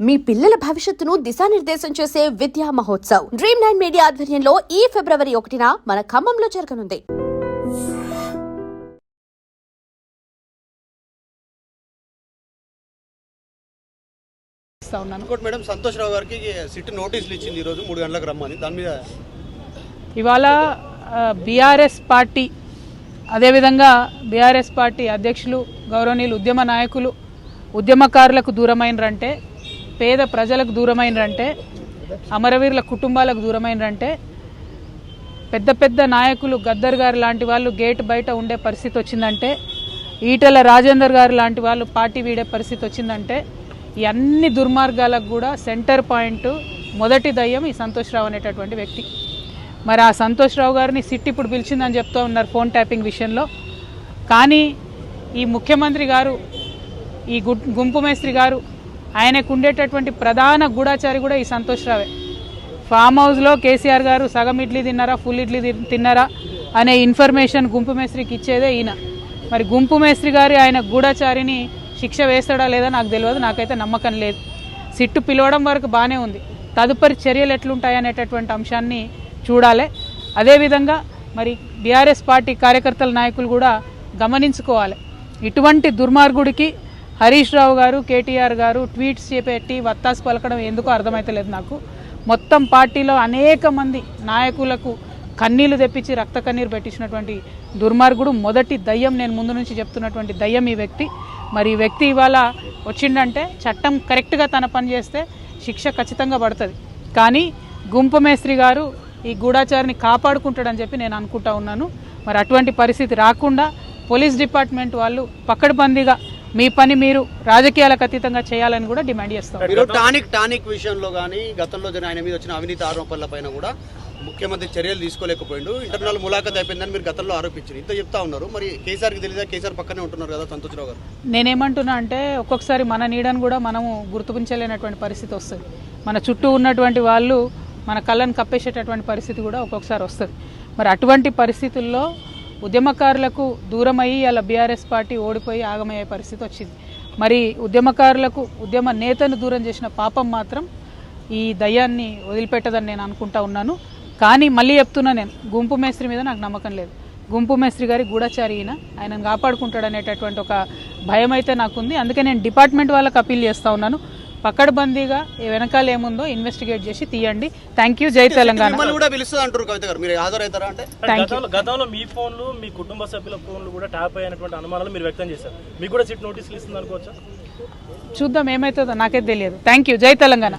మీ పిల్లల భవిష్యత్తును దిశానిర్దేశం చేసే విద్యా మహోత్సవ్ డ్రీమ్9 మీడియా ఆధ్వర్యంలో ఈ ఫిబ్రవరి 1న మన ఖమ్మంలో జరగనుంది. మేడం సంతోష్ రావు గారికి సిట్ నోటీసులు ఇచ్చింది ఈ రోజు 3 గంటలకు రమ్మని. దాని మీద ఇవాళ బీఆర్ఎస్ పార్టీ అదేవిధంగా బీఆర్ఎస్ పార్టీ అధ్యక్షులు గౌరవనీయులు ఉద్యమ నాయకులు ఉద్యమకారులకు దూరమైనరంటే, పేద ప్రజలకు దూరమైనరంటే, అమరవీరుల కుటుంబాలకు దూరమైనరంటే, పెద్ద పెద్ద నాయకులు గద్దర్ గారు లాంటి వాళ్ళు గేట్ బయట ఉండే పరిస్థితి వచ్చిందంటే, ఈటెల రాజేందర్ గారు లాంటి వాళ్ళు పార్టీ వీడే పరిస్థితి వచ్చిందంటే, ఈ అన్ని దుర్మార్గాలకు కూడా సెంటర్ పాయింట్ మొదటి దయ్యం ఈ సంతోష్ రావు అనేటటువంటి వ్యక్తి. మరి ఆ సంతోష్ రావు గారిని సిట్ ఇప్పుడు పిలిచిందని చెప్తూ ఉన్నారు ఫోన్ ట్యాపింగ్ విషయంలో. కానీ ఈ ముఖ్యమంత్రి గారు, ఈ గుంపు మేస్త్రి గారు, ఆయనకు ఉండేటటువంటి ప్రధాన గూఢాచారి కూడా ఈ సంతోష్ రావే. ఫామ్ హౌస్లో కేసీఆర్ గారు సగం ఇడ్లీ తిన్నారా, ఫుల్ ఇడ్లీ తిన్నారా అనే ఇన్ఫర్మేషన్ గుంపు మేస్త్రికి ఇచ్చేదే ఈయన. మరి గుంపు మేస్త్రి గారి ఆయన గూఢాచారిని శిక్ష వేస్తాడా లేదా నాకు తెలియదు, నాకైతే నమ్మకం లేదు. సిట్టు పిలవడం వరకు బాగానే ఉంది, తదుపరి చర్యలు ఎట్లుంటాయనేటటువంటి అంశాన్ని చూడాలి. అదేవిధంగా మరి బీఆర్ఎస్ పార్టీ కార్యకర్తల నాయకులు కూడా గమనించుకోవాలి. ఇటువంటి దుర్మార్గుడికి హరీష్ రావు గారు, కేటీఆర్ గారు ట్వీట్స్ చేపెట్టి వత్తాసు పలకడం ఎందుకో అర్థమైతలేదు నాకు. మొత్తం పార్టీలో అనేక మంది నాయకులకు కన్నీళ్లు తెప్పించి రక్త కన్నీరు పెట్టించినటువంటి దుర్మార్గుడు, మొదటి దయ్యం, నేను ముందు నుంచి చెప్తున్నటువంటి దయ్యం ఈ వ్యక్తి. మరి ఈ వ్యక్తి ఇవాళ వచ్చిందంటే చట్టం కరెక్ట్గా తన పని చేస్తే శిక్ష ఖచ్చితంగా పడుతుంది. కానీ గుంపు మేస్త్రి గారు ఈ గూఢాచారిని కాపాడుకుంటాడని చెప్పి నేను అనుకుంటా ఉన్నాను. మరి అటువంటి పరిస్థితి రాకుండా పోలీస్ డిపార్ట్మెంట్ వాళ్ళు పకడ్బందీగా మీ పని మీరు రాజకీయాలకు అతీతంగా చేయాలని కూడా డిమాండ్ చేస్తాం. టానిక్ విషయంలో కానీ గతంలో ఆయన మీద వచ్చిన అవినీతి ఆరోపణల పైన కూడా ముఖ్యమంత్రి చర్యలు తీసుకోలేకపోయిండు, ఇంటర్నల్ ములాఖత్ అయిపోయిందని మీరు గతంలో ఆరోపించారు. ఇంత చెప్తా ఉన్నారు. మరి కేసీఆర్కి తెలియదా? కేసీఆర్ పక్కనే ఉంటున్నారు కదా సంతోష్ రావు గారు. నేనేమంటున్నా అంటే ఒక్కొక్కసారి మన నీడను కూడా మనము గుర్తుపించలేనటువంటి పరిస్థితి వస్తుంది. మన చుట్టూ ఉన్నటువంటి వాళ్ళు మన కళ్ళను కప్పేసేటటువంటి పరిస్థితి కూడా ఒక్కొక్కసారి వస్తుంది. మరి అటువంటి పరిస్థితుల్లో ఉద్యమకారులకు దూరమయ్యి అలా బీఆర్ఎస్ పార్టీ ఓడిపోయి ఆగమయ్యే పరిస్థితి వచ్చింది. మరి ఉద్యమకారులకు ఉద్యమ నేతను దూరం చేసిన పాపం మాత్రం ఈ దయ్యాన్ని వదిలిపెట్టదని నేను అనుకుంటా ఉన్నాను. కానీ మళ్ళీ చెప్తున్నా, నేను గుంపు మేస్త్రి మీద నాకు నమ్మకం లేదు. గుంపు మేస్త్రి గారి గూఢచారి ఆయనను కాపాడుకుంటాడనేటటువంటి ఒక భయం అయితే నాకుంది. అందుకే నేను డిపార్ట్మెంట్ వాళ్ళకి అప్పీల్ చేస్తూ ఉన్నాను, పకడ్బందీగా వెనకాల ఏముందో ఇన్వెస్టిగేట్ చేసి తీయండి. Thank you. జై తెలంగాణ. గతంలో మీ ఫోన్లు, మీ కుటుంబ సభ్యుల ఫోన్లు కూడా ట్యాప్ అయినటువంటి అనుమానాలు మీరు వ్యక్తం చేశారు. మీకు కూడా సిట్ నోటీసులు ఇస్తుంది అనుకోవచ్చా? చూద్దాం ఏమవుతుందో, నాకైతే తెలియదు. Thank you. జై తెలంగాణ.